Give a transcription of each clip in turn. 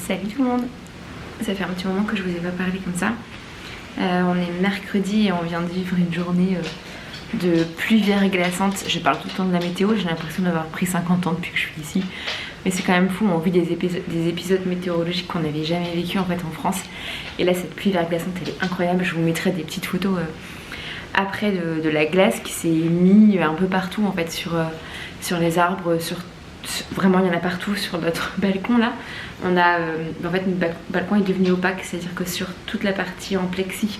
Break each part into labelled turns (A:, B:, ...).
A: Salut tout le monde. Ça fait un petit moment que je vous ai pas parlé comme ça. On est mercredi et on vient de vivre une journée de pluie verglaçante. Je parle tout le temps de la météo, j'ai l'impression d'avoir pris 50 ans depuis que je suis ici. Mais c'est quand même fou, on vit des épisodes météorologiques qu'on n'avait jamais vécu en fait en France. Et là cette pluie verglaçante elle est incroyable, je vous mettrai des petites photos après de la glace qui s'est mise un peu partout en fait sur les arbres, vraiment il y en a partout sur notre balcon là. On a en fait notre balcon est devenu opaque, c'est à dire que sur toute la partie en plexi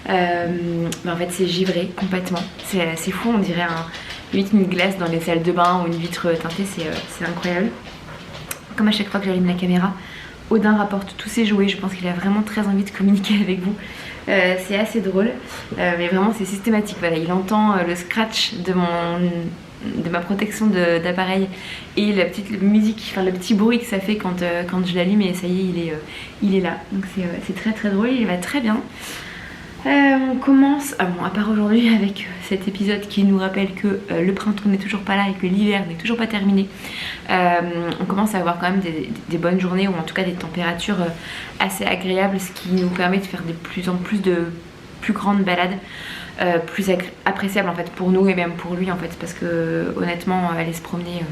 A: en fait c'est givré complètement, c'est fou, on dirait limite une glace dans les salles de bain ou une vitre teintée, c'est incroyable. Comme à chaque fois que j'allume la caméra, Odin rapporte tous ses jouets, je pense qu'il a vraiment très envie de communiquer avec vous. C'est assez drôle, mais vraiment c'est systématique. Voilà, il entend le scratch de ma protection d'appareil et la petite musique, enfin le petit bruit que ça fait quand je l'allume et ça y est il est là. Donc c'est très très drôle, il va très bien. On commence, bon, à part aujourd'hui avec cet épisode qui nous rappelle que le printemps n'est toujours pas là et que l'hiver n'est toujours pas terminé. On commence à avoir quand même des bonnes journées ou en tout cas des températures assez agréables, ce qui nous permet de faire de plus en plus de plus grandes balades, plus appréciables en fait pour nous et même pour lui en fait, parce que honnêtement aller se promener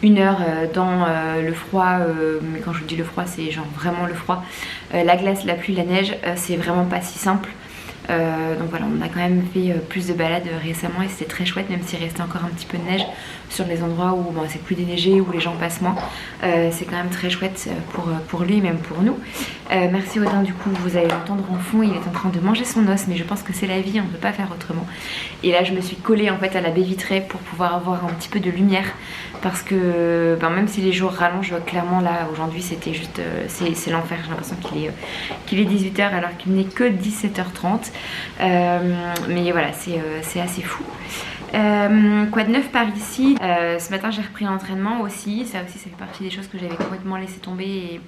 A: une heure dans le froid, mais quand je vous dis le froid c'est genre vraiment le froid, la glace, la pluie, la neige, c'est vraiment pas si simple. Donc voilà, on a quand même fait plus de balades récemment et c'était très chouette, même s'il restait encore un petit peu de neige sur les endroits où bon, c'est plus déneigé, où les gens passent moins. C'est quand même très chouette pour lui et même pour nous. Merci Odin, du coup vous allez l'entendre en fond, il est en train de manger son os, mais je pense que c'est la vie, on ne peut pas faire autrement. Et là je me suis collée en fait à la baie vitrée pour pouvoir avoir un petit peu de lumière, parce que même si les jours rallongent, clairement là aujourd'hui c'était juste c'est l'enfer. J'ai l'impression qu'il est 18h alors qu'il n'est que 17h30. Mais voilà, c'est assez fou. Quoi de neuf par ici? Ce matin j'ai repris l'entraînement aussi. Ça fait partie des choses que j'avais complètement laissé tomber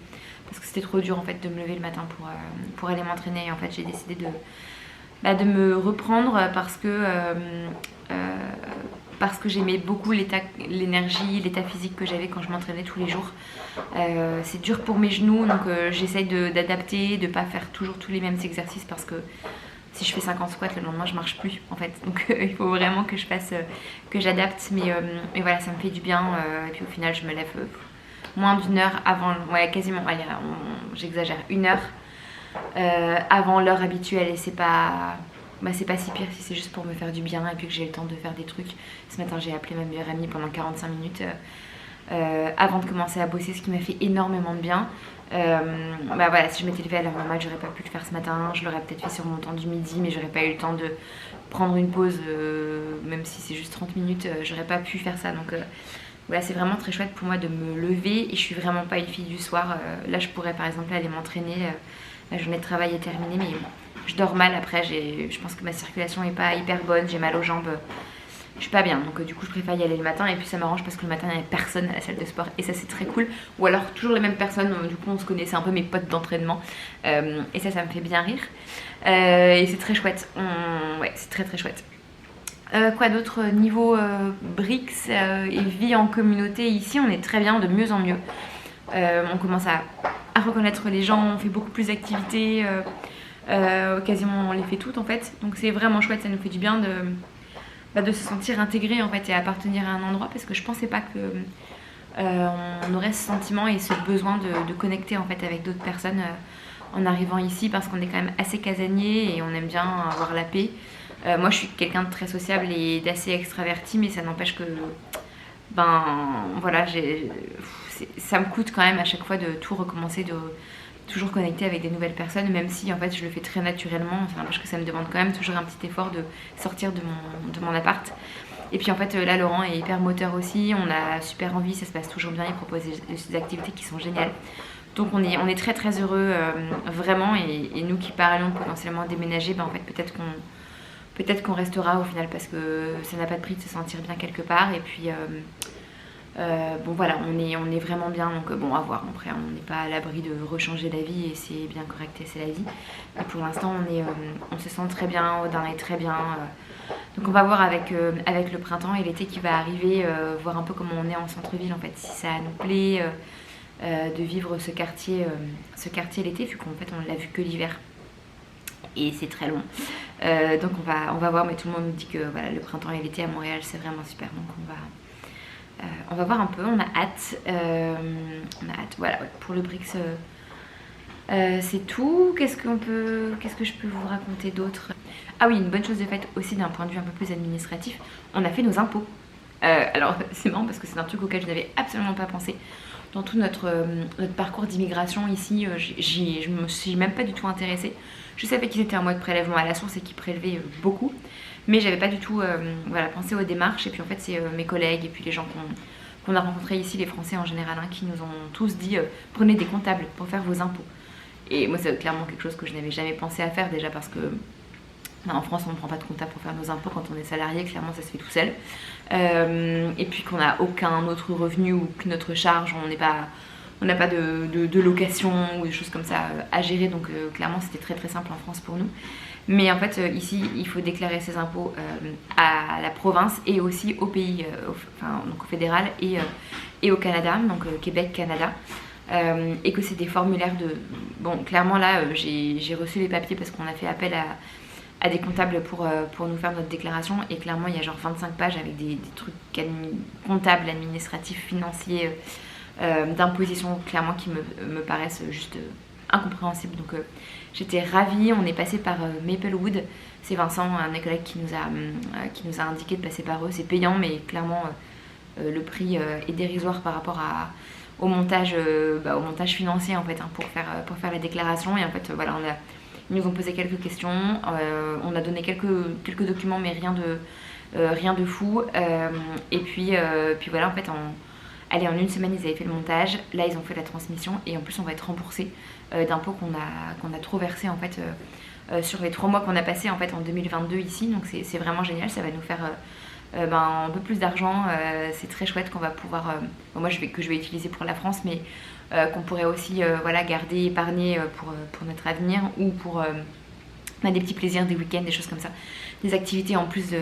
A: parce que c'était trop dur en fait de me lever le matin pour aller m'entraîner. En fait j'ai décidé de me reprendre parce que j'aimais beaucoup l'énergie, l'état physique que j'avais quand je m'entraînais tous les jours. C'est dur pour mes genoux, donc j'essaye d'adapter, de pas faire toujours tous les mêmes exercices, parce que si je fais 50 squats le lendemain je marche plus en fait, donc il faut vraiment que je fasse, que j'adapte, mais voilà, ça me fait du bien. Et puis au final je me lève moins d'une heure avant, ouais quasiment, allez, j'exagère, une heure avant l'heure habituelle, et c'est pas si pire si c'est juste pour me faire du bien et puis que j'ai le temps de faire des trucs. Ce matin j'ai appelé ma meilleure amie pendant 45 minutes avant de commencer à bosser, ce qui m'a fait énormément de bien. Voilà, si je m'étais levée à l'heure normale j'aurais pas pu le faire ce matin, je l'aurais peut-être fait sur mon temps du midi, mais j'aurais pas eu le temps de prendre une pause, même si c'est juste 30 minutes, j'aurais pas pu faire ça. Donc voilà, c'est vraiment très chouette pour moi de me lever, et je suis vraiment pas une fille du soir. Là je pourrais par exemple aller m'entraîner, la journée de travail est terminée, mais je dors mal après, je pense que ma circulation est pas hyper bonne, j'ai mal aux jambes, je suis pas bien, donc du coup je préfère y aller le matin. Et puis ça m'arrange parce que le matin il n'y a personne à la salle de sport et ça c'est très cool, ou alors toujours les mêmes personnes, du coup on se connaît, c'est un peu mes potes d'entraînement, et ça me fait bien rire, et c'est très chouette. Ouais, c'est très très chouette. Quoi d'autre niveau BRICS et vie en communauté? Ici on est très bien, de mieux en mieux. On commence à reconnaître les gens, on fait beaucoup plus d'activités, quasiment on les fait toutes en fait, donc c'est vraiment chouette, ça nous fait du bien de se sentir intégré en fait et appartenir à un endroit, parce que je pensais pas que on aurait ce sentiment et ce besoin de connecter en fait avec d'autres personnes en arrivant ici, parce qu'on est quand même assez casanier et on aime bien avoir la paix. Moi je suis quelqu'un de très sociable et d'assez extraverti, mais ça n'empêche que voilà, ça me coûte quand même à chaque fois de tout recommencer, de toujours connecter avec des nouvelles personnes, même si en fait je le fais très naturellement. Ça n'empêche que ça me demande quand même toujours un petit effort de sortir de mon appart. Et puis en fait là Laurent est hyper moteur aussi, on a super envie, ça se passe toujours bien, il propose des activités qui sont géniales. Donc on est très très heureux, vraiment, et nous qui parlons potentiellement déménager, en fait peut-être qu'on restera au final, parce que ça n'a pas de prix de se sentir bien quelque part. Et puis bon voilà, on est vraiment bien, donc bon, à voir. Après on n'est pas à l'abri de rechanger la vie, et c'est bien correct et c'est la vie. Et pour l'instant on se sent très bien, Odin est très bien. Donc on va voir avec le printemps et l'été qui va arriver, voir un peu comment on est en centre-ville en fait, si ça nous plaît. de vivre ce quartier l'été, vu qu'en fait on l'a vu que l'hiver et c'est très long. Donc on va voir, mais tout le monde nous dit que voilà, le printemps et l'été à Montréal c'est vraiment super, donc on va voir un peu, on a hâte. Voilà, pour le Brix c'est tout. Qu'est-ce que je peux vous raconter d'autre? Ah oui, une bonne chose de fait aussi d'un point de vue un peu plus administratif, on a fait nos impôts. Alors c'est marrant parce que c'est un truc auquel je n'avais absolument pas pensé. Dans tout notre parcours d'immigration ici, je me suis même pas du tout intéressée. Je savais qu'ils étaient en mode prélèvement à la source et qu'ils prélevaient beaucoup, mais j'avais pas du tout voilà, pensé aux démarches. Et puis en fait c'est mes collègues et puis les gens qu'on a rencontrés ici, les Français en général, hein, qui nous ont tous dit prenez des comptables pour faire vos impôts. Et moi c'est clairement quelque chose que je n'avais jamais pensé à faire, déjà parce que en France on ne prend pas de comptable pour faire nos impôts quand on est salarié, clairement ça se fait tout seul. Et puis qu'on n'a aucun autre revenu ou qu'une autre charge, on n'a pas de location ou des choses comme ça à gérer, donc clairement c'était très très simple en France pour nous. Mais en fait ici il faut déclarer ses impôts à la province et aussi au pays, donc au fédéral et au Canada, donc Québec, Canada. Et que c'est des formulaires de... Bon, clairement là j'ai reçu les papiers parce qu'on a fait appel à des comptables pour nous faire notre déclaration, et clairement il y a genre 25 pages avec des trucs comptables, administratifs, financiers, d'imposition, clairement qui me paraissent juste incompréhensibles. Donc j'étais ravie. On est passé par Maplewood, c'est Vincent, un de mes collègues, qui nous a indiqué de passer par eux. C'est payant, mais clairement le prix est dérisoire par rapport au montage financier en fait, hein, pour faire la déclaration. Et en fait voilà, ils nous ont posé quelques questions, on a donné quelques documents, mais rien de fou. Et puis voilà, en fait en une semaine ils avaient fait le montage. Là ils ont fait la transmission et en plus on va être remboursé d'impôts qu'on a trop versé en fait sur les 3 mois qu'on a passé en fait en 2022 ici. Donc c'est vraiment génial, ça va nous faire un peu plus d'argent. C'est très chouette qu'on va pouvoir que je vais utiliser pour la France, mais qu'on pourrait aussi voilà, garder, épargner pour notre avenir, ou pour des petits plaisirs, des week-ends, des choses comme ça, des activités en plus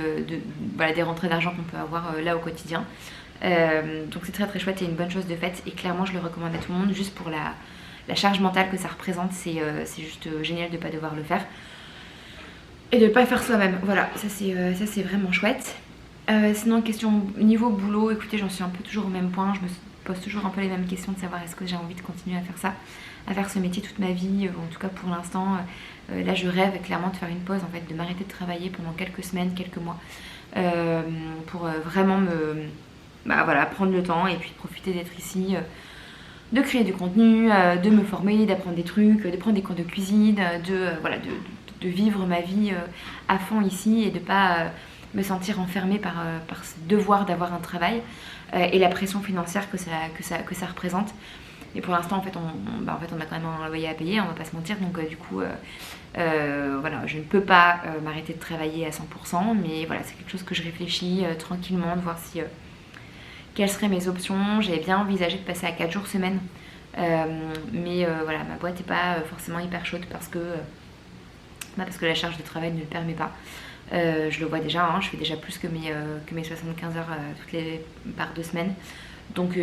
A: voilà, des rentrées d'argent qu'on peut avoir là au quotidien. Donc c'est très très chouette et une bonne chose de fait, et clairement je le recommande à tout le monde, juste pour la charge mentale que ça représente. C'est juste génial de ne pas devoir le faire et de ne pas le faire soi-même. Voilà, ça c'est vraiment chouette. Sinon, question niveau boulot, écoutez, j'en suis un peu toujours au même point. Je me pose toujours un peu les mêmes questions de savoir est-ce que j'ai envie de continuer à faire ça, à faire ce métier toute ma vie. En tout cas pour l'instant, là je rêve clairement de faire une pause, en fait, de m'arrêter de travailler pendant quelques semaines, quelques mois, pour vraiment voilà, prendre le temps et puis profiter d'être ici, de créer du contenu, de me former, d'apprendre des trucs, de prendre des cours de cuisine, de vivre ma vie à fond ici, et de pas me sentir enfermée par ce devoir d'avoir un travail et la pression financière que ça représente. Et pour l'instant en fait on a quand même un loyer à payer, on va pas se mentir, donc du coup voilà, je ne peux pas m'arrêter de travailler à 100%, mais voilà, c'est quelque chose que je réfléchis tranquillement, de voir quelles seraient mes options. J'avais bien envisagé de passer à 4 jours semaine, mais voilà, ma boîte n'est pas forcément hyper chaude parce que la charge de travail ne le permet pas. Je le vois déjà, hein, je fais déjà plus que mes 75 heures par 2 semaines. Donc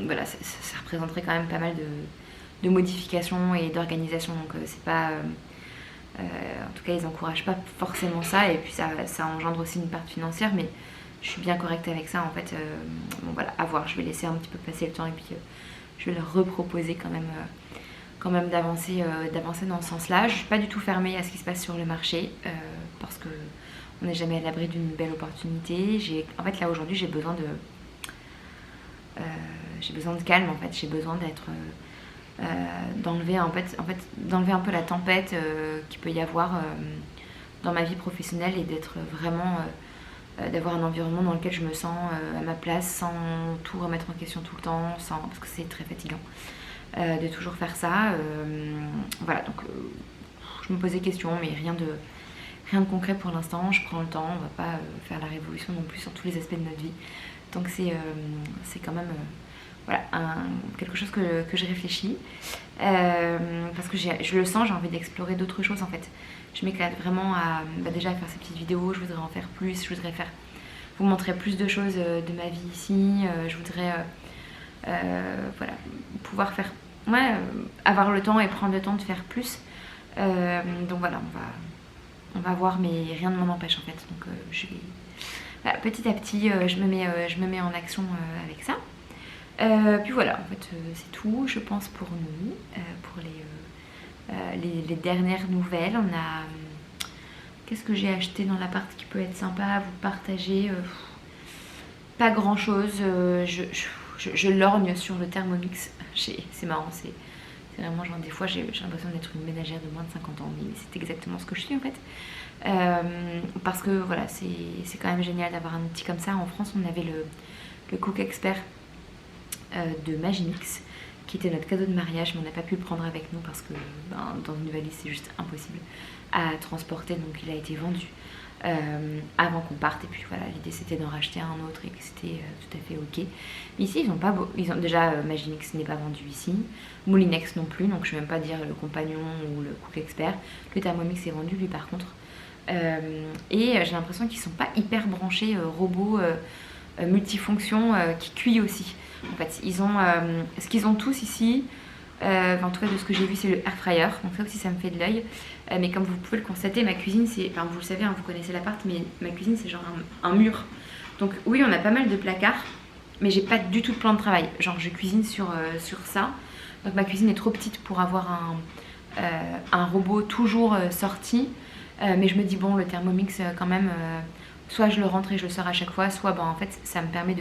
A: voilà, ça représenterait quand même pas mal de modifications et d'organisation. Donc c'est pas... en tout cas, ils n'encouragent pas forcément ça. Et puis ça engendre aussi une part financière, mais je suis bien correcte avec ça en fait. Bon voilà, à voir, je vais laisser un petit peu passer le temps et puis je vais leur reproposer quand même d'avancer dans ce sens-là. Je ne suis pas du tout fermée à ce qui se passe sur le marché, parce que on n'est jamais à l'abri d'une belle opportunité. En fait là aujourd'hui j'ai besoin de calme en fait. J'ai besoin d'enlever d'enlever un peu la tempête qu'il peut y avoir dans ma vie professionnelle, et d'être vraiment d'avoir un environnement dans lequel je me sens à ma place, sans tout remettre en question tout le temps, parce que c'est très fatigant de toujours faire ça. Voilà, donc je me pose des questions, mais rien de concret pour l'instant. Je prends le temps, on va pas faire la révolution non plus sur tous les aspects de notre vie. Donc c'est quand même voilà, quelque chose que je réfléchis, parce que je le sens, j'ai envie d'explorer d'autres choses en fait. Je m'éclate vraiment déjà à faire ces petites vidéos. Je voudrais en faire plus, je voudrais vous montrer plus de choses de ma vie ici. Je voudrais Voilà, pouvoir faire, avoir le temps et prendre le temps de faire plus. Donc voilà, on va voir, mais rien ne m'en empêche en fait. Donc je vais, voilà, petit à petit, je me mets en action avec ça. Puis voilà, en fait, c'est tout, je pense, pour nous, pour les dernières nouvelles. On a, qu'est-ce que j'ai acheté dans l'appart qui peut être sympa à vous partager? Pas grand chose. Je lorgne sur le Thermomix. C'est marrant, c'est vraiment genre des fois j'ai l'impression d'être une ménagère de moins de 50 ans, mais c'est exactement ce que je suis en fait. Parce que voilà, c'est quand même génial d'avoir un outil comme ça. En France, on avait le Cook Expert de Magimix, qui était notre cadeau de mariage, mais on n'a pas pu le prendre avec nous parce que dans une valise c'est juste impossible à transporter, donc il a été vendu avant qu'on parte. Et puis voilà, l'idée c'était d'en racheter un autre et que c'était tout à fait ok. Mais ici ils ont déjà Magimix n'est pas vendu ici, Moulinex non plus, donc je ne vais même pas dire le Compagnon ou le Cook Expert. Le Thermomix est vendu lui par contre. Et j'ai l'impression qu'ils sont pas hyper branchés robots multifonctions qui cuit aussi. En fait, ils ont ce qu'ils ont tous ici. En tout cas, de ce que j'ai vu, c'est le air fryer. Donc ça aussi, ça me fait de l'œil. Mais comme vous pouvez le constater, ma cuisine, c'est, enfin vous le savez, hein, vous connaissez l'appart, mais ma cuisine, c'est genre un mur. Donc oui, on a pas mal de placards, mais j'ai pas du tout de plan de travail. Genre, je cuisine sur ça. Donc ma cuisine est trop petite pour avoir un robot toujours sorti. Mais je me dis bon, le Thermomix quand même, soit je le rentre et je le sors à chaque fois, soit en fait ça me permet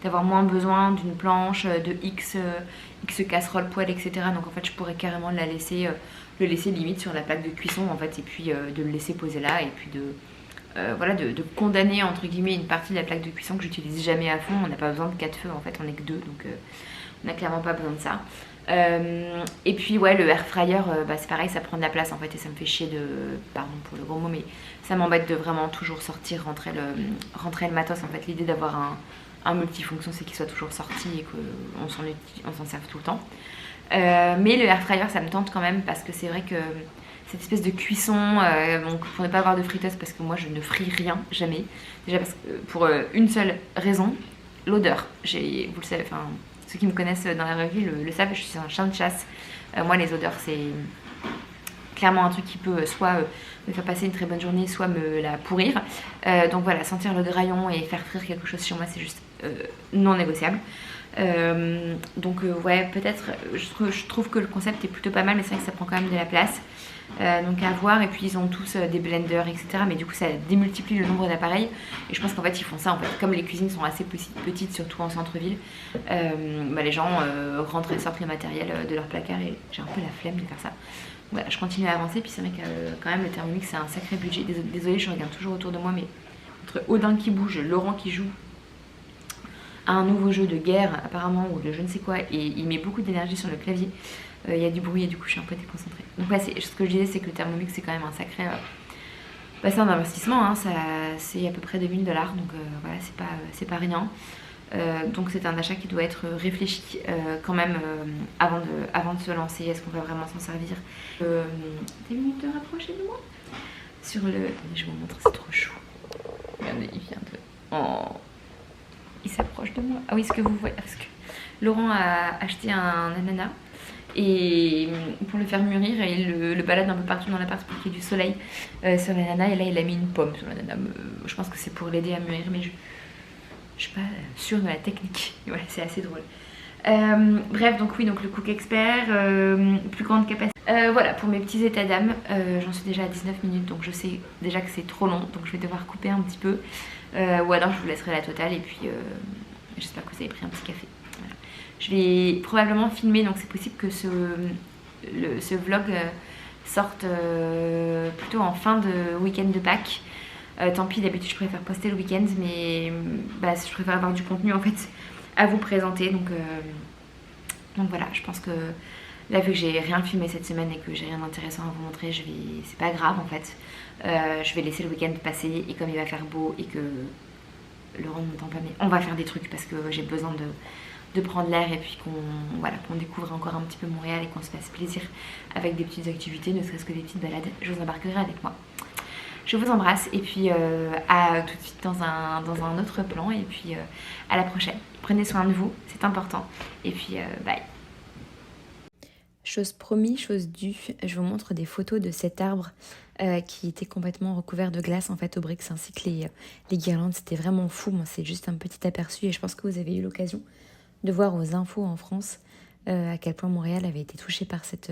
A: d'avoir moins besoin d'une planche, de X casserole, poêle, etc. Donc en fait je pourrais carrément le laisser limite sur la plaque de cuisson en fait, et puis de le laisser poser là, et puis voilà, de condamner entre guillemets une partie de la plaque de cuisson que j'utilise jamais à fond. On n'a pas besoin de 4 feux en fait, on est que 2, donc on n'a clairement pas besoin de ça. Et puis ouais, le air fryer, c'est pareil, ça prend de la place en fait, et ça me fait chier pardon pour le gros mot, mais ça m'embête de vraiment toujours sortir, rentrer le matos en fait. L'idée d'avoir un multifonction, c'est qu'il soit toujours sorti et qu'on s'en serve tout le temps. Mais le air fryer, ça me tente quand même, parce que c'est vrai que cette espèce de cuisson, donc pour ne pas avoir de friteuse, parce que moi je ne fris rien, jamais. Déjà parce que, pour une seule raison, l'odeur. Vous le savez, enfin ceux qui me connaissent dans la vraie vie le savent, je suis un chien de chasse. Moi les odeurs, c'est clairement un truc qui peut soit me faire passer une très bonne journée, soit me la pourrir. Donc voilà, sentir le graillon et faire frire quelque chose chez moi, c'est juste non négociable. Donc ouais, peut-être, je trouve que le concept est plutôt pas mal, mais c'est vrai que ça prend quand même de la place. Donc à voir. Et puis ils ont tous des blenders, etc. Mais du coup ça démultiplie le nombre d'appareils. Et je pense qu'en fait ils font ça en fait. Comme les cuisines sont assez petites, surtout en centre-ville, les gens rentrent et sortent le matériel de leur placard, et j'ai un peu la flemme de faire ça. Voilà, je continue à avancer. Puis c'est vrai que quand même le Thermomix c'est un sacré budget. Désolée, je regarde toujours autour de moi, mais entre Odin qui bouge, Laurent qui joue à un nouveau jeu de guerre apparemment, ou de je ne sais quoi, et il met beaucoup d'énergie sur le clavier, il y a du bruit et du coup je suis un peu déconcentrée. Donc ouais, ce que je disais, c'est que le Thermomix c'est quand même un sacré c'est un investissement, hein, c'est à peu près 2000 $, donc voilà, c'est pas rien. Donc c'est un achat qui doit être réfléchi quand même avant de se lancer. Est-ce qu'on va vraiment s'en servir? Des minutes de rapprocher de moi sur le... Attendez, je vais vous montrer, c'est trop chou. Regardez, il vient de... Oh, il s'approche de moi. Ah oui, ce que vous voyez, parce que Laurent a acheté un ananas, et pour le faire mûrir, et il le balade un peu partout dans l'appart pour qu'il y ait du soleil sur l'ananas. Et là il a mis une pomme sur l'ananas. Je pense que c'est pour l'aider à mûrir, mais je suis pas sûre de la technique. Voilà, c'est assez drôle. Bref, donc oui, donc le Cook Expert, plus grande capacité. Voilà, pour mes petits états d'âme, j'en suis déjà à 19 minutes, donc je sais déjà que c'est trop long, donc je vais devoir couper un petit peu. Ou alors je vous laisserai la totale, et puis j'espère que vous avez pris un petit café. Voilà. Je vais probablement filmer, donc c'est possible que ce vlog sorte plutôt en fin de week-end de Pâques. Tant pis, d'habitude je préfère poster le week-end, mais je préfère avoir du contenu en fait à vous présenter. Donc voilà, je pense que là, vu que j'ai rien filmé cette semaine et que j'ai rien d'intéressant à vous montrer, c'est pas grave en fait. Je vais laisser le week-end passer, et comme il va faire beau et que Laurent ne m'entend pas, mais on va faire des trucs parce que j'ai besoin de prendre l'air, et puis qu'on découvre encore un petit peu Montréal et qu'on se fasse plaisir avec des petites activités, ne serait-ce que des petites balades. Je vous embarquerai avec moi. Je vous embrasse et puis à tout de suite dans un autre plan et puis à la prochaine. Prenez soin de vous, c'est important. Et puis bye. Chose promis, chose due, je vous montre des photos de cet arbre qui était complètement recouvert de glace en fait au Brix, ainsi que les guirlandes. C'était vraiment fou. Moi, c'est juste un petit aperçu et je pense que vous avez eu l'occasion de voir aux infos en France à quel point Montréal avait été touché par cette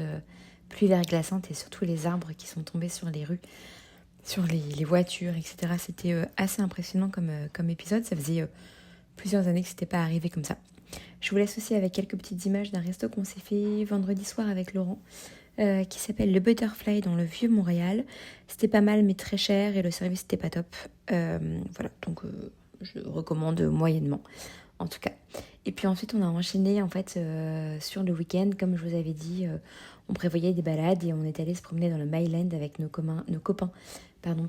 A: pluie verglaçante et surtout les arbres qui sont tombés sur les rues, sur les voitures, etc. C'était assez impressionnant comme épisode. Ça faisait plusieurs années que c'était pas arrivé comme ça. Je vous laisse aussi avec quelques petites images d'un resto qu'on s'est fait vendredi soir avec Laurent qui s'appelle le Butterfly dans le vieux Montréal. C'était pas mal mais très cher et le service n'était pas top. Voilà, donc je recommande moyennement en tout cas. Et puis ensuite on a enchaîné en fait sur le week-end, comme je vous avais dit, on prévoyait des balades et on est allé se promener dans le Myland avec nos copains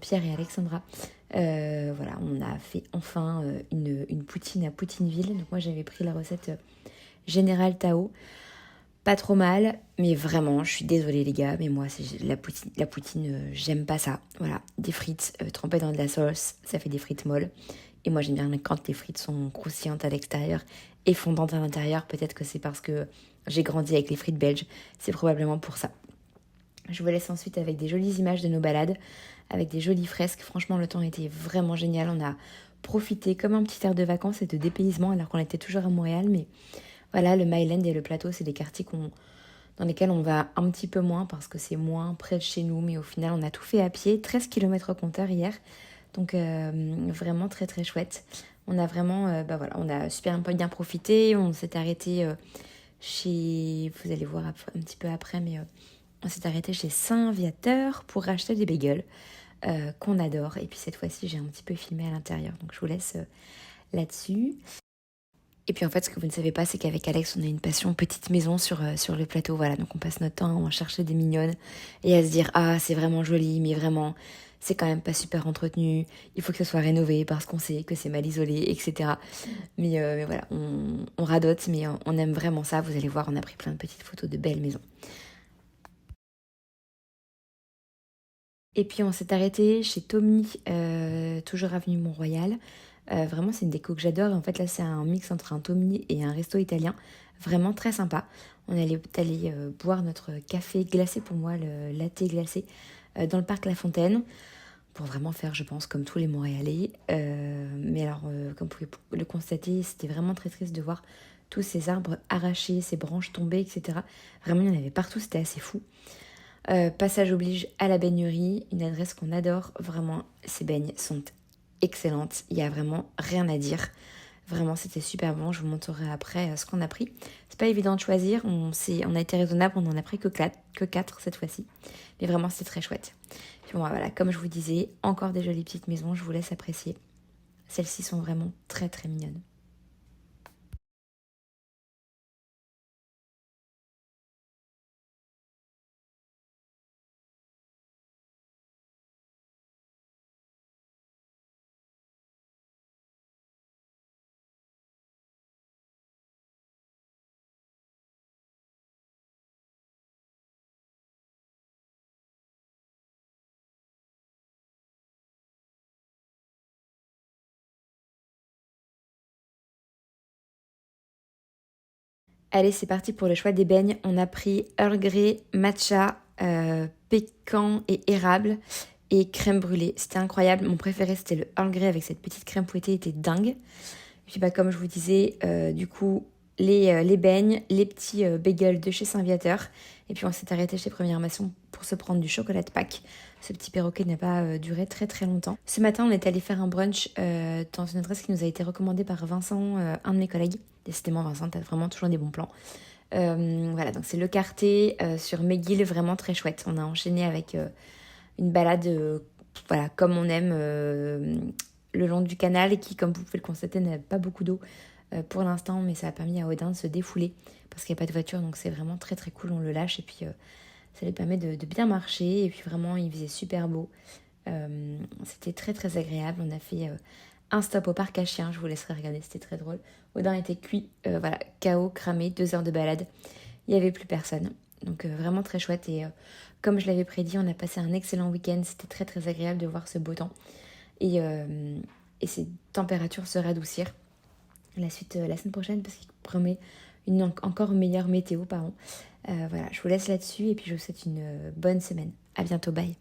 A: Pierre et Alexandra. Voilà, on a fait enfin une poutine à Poutineville. Donc moi j'avais pris la recette Générale Tao. Pas trop mal, mais vraiment, je suis désolée les gars, mais moi c'est la poutine, j'aime pas ça. Voilà, des frites trempées dans de la sauce, ça fait des frites molles. Et moi j'aime bien quand les frites sont croustillantes à l'extérieur et fondantes à l'intérieur. Peut-être que c'est parce que j'ai grandi avec les frites belges, c'est probablement pour ça. Je vous laisse ensuite avec des jolies images de nos balades, avec des jolies fresques. Franchement, le temps était vraiment génial. On a profité comme un petit air de vacances et de dépaysement alors qu'on était toujours à Montréal. Mais voilà, le Myland et le plateau, c'est des quartiers dans lesquels on va un petit peu moins parce que c'est moins près de chez nous. Mais au final, on a tout fait à pied, 13 km au compteur hier. Donc vraiment très très chouette. On a vraiment, on a super un peu bien profité. On s'est arrêté chez, vous allez voir un petit peu après, mais on s'est arrêté chez Saint-Viateur pour acheter des bagels qu'on adore. Et puis cette fois-ci, j'ai un petit peu filmé à l'intérieur. Donc je vous laisse là-dessus. Et puis en fait, ce que vous ne savez pas, c'est qu'avec Alex, on a une passion petite maison sur le plateau. Voilà, donc on passe notre temps à en chercher des mignonnes et à se dire ah c'est vraiment joli, mais vraiment c'est quand même pas super entretenu. Il faut que ce soit rénové parce qu'on sait que c'est mal isolé, etc. Mais voilà, on radote, mais on aime vraiment ça. Vous allez voir, on a pris plein de petites photos de belles maisons. Et puis on s'est arrêté chez Tommy, toujours avenue Mont-Royal. Vraiment, c'est une déco que j'adore. En fait, là, c'est un mix entre un Tommy et un resto italien. Vraiment très sympa. On allait boire notre café glacé pour moi, le latte glacé, dans le parc La Fontaine. Pour vraiment faire, je pense, comme tous les Montréalais. Mais alors, comme vous pouvez le constater, c'était vraiment très triste de voir tous ces arbres arrachés, ces branches tombées, etc. Vraiment, il y en avait partout, c'était assez fou. Passage oblige à la baignerie, une adresse qu'on adore. Vraiment, ces baignes sont excellentes. Il n'y a vraiment rien à dire. Vraiment, c'était super bon. Je vous montrerai après ce qu'on a pris. C'est pas évident de choisir. On a été raisonnable. On n'en a pris que 4 cette fois-ci. Mais vraiment, c'était très chouette. Puis bon, voilà, comme je vous disais, encore des jolies petites maisons. Je vous laisse apprécier. Celles-ci sont vraiment très très mignonnes. Allez, c'est parti pour le choix des beignes. On a pris Earl Grey, matcha, pécan et érable et crème brûlée. C'était incroyable. Mon préféré, c'était le Earl Grey avec cette petite crème fouettée. Il était dingue. Et puis, comme je vous disais, du coup, les beignes, les petits bagels de chez Saint-Viateur. Et puis, on s'est arrêté chez Première Maçon pour se prendre du chocolat de Pâques. Ce petit perroquet n'a pas duré très très longtemps. Ce matin, on est allé faire un brunch dans une adresse qui nous a été recommandée par Vincent, un de mes collègues. Décidément, Vincent, t'as vraiment toujours des bons plans. Voilà, donc c'est Le Carté sur McGill, vraiment très chouette. On a enchaîné avec une balade, voilà, comme on aime, le long du canal et qui, comme vous pouvez le constater, n'a pas beaucoup d'eau pour l'instant, mais ça a permis à Odin de se défouler parce qu'il n'y a pas de voiture, donc c'est vraiment très très cool. On le lâche et puis ça lui permet de bien marcher. Et puis vraiment, il faisait super beau. C'était très très agréable. On a fait un stop au parc à chiens, je vous laisserai regarder, c'était très drôle. Odin était cuit, voilà, KO, cramé, 2 heures de balade. Il n'y avait plus personne.
B: Donc vraiment très chouette et comme je l'avais prédit, on a passé un excellent week-end. C'était très très agréable de voir ce beau temps et ces températures se radoucir. La suite la semaine prochaine parce qu'il promet une encore meilleure météo, pardon. Voilà, je vous laisse là-dessus et puis je vous souhaite une bonne semaine. À bientôt, bye.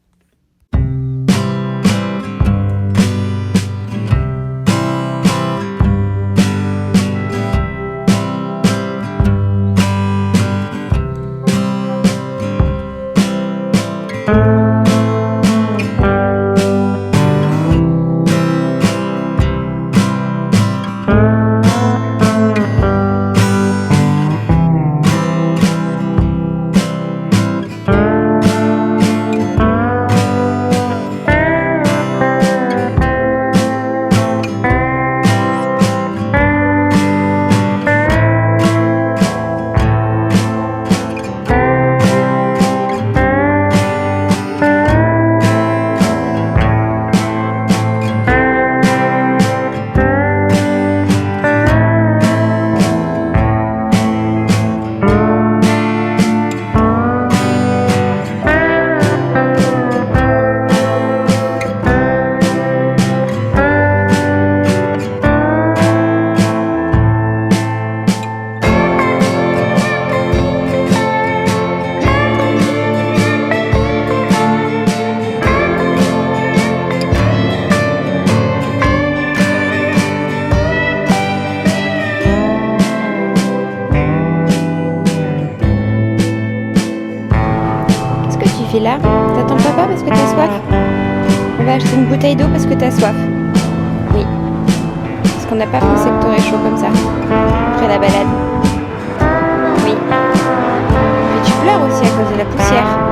B: Là, t'attends papa parce que t'as soif? On va acheter une bouteille d'eau parce que t'as soif. Oui. Parce qu'on n'a pas pensé que t'aurais chaud comme ça. Après la balade. Oui. Mais tu pleures aussi à cause de la poussière.